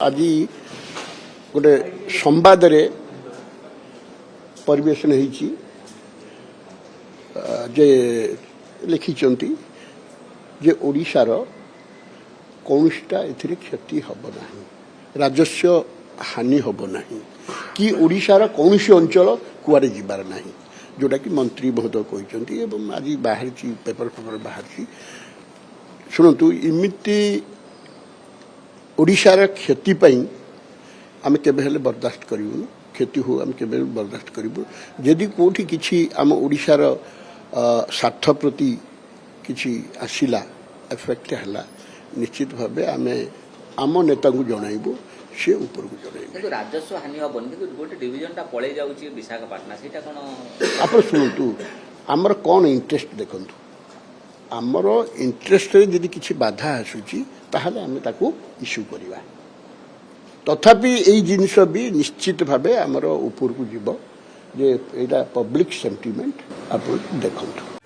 आज गोटे संवाद परिवेशन जे लिखिंट जे ओडिशार कौनटा ए क्षति हम ना राजस्व हानि हम ना कि ओडिशार कौन अंचल कुआरे जीवार ना जोटा कि मंत्री महोदय कहते आज बाहर पेपर पेपर बाहर शुणु इमिति ओडिशार क्षति आम केबे बर्दाश्त करूँ क्षति हो आम केबे बर्दाश्त करूँ जदि कौटी किसी आम ओडिशार स्वार्थ प्रति किसी आसला एफेक्ट है निश्चित भाव आम आम नेता को जनइबू से ऊपर को जनइबू राजस्व हानि हम गोटे डिविजन पड़े जाऊँगी विशाखापाटना से कौन आप शुणु आमर कौन इंटरेस्ट देखु आमर इंटरेस्ट जदि किसी बाधा आसूची ताहले आमे ताकू इश्यू करिबा तथापि एई जिनिस भी निश्चित भावे आमर ऊपर को जीव जे एटा पब्लिक सेंटिमेंट आप देखंतु।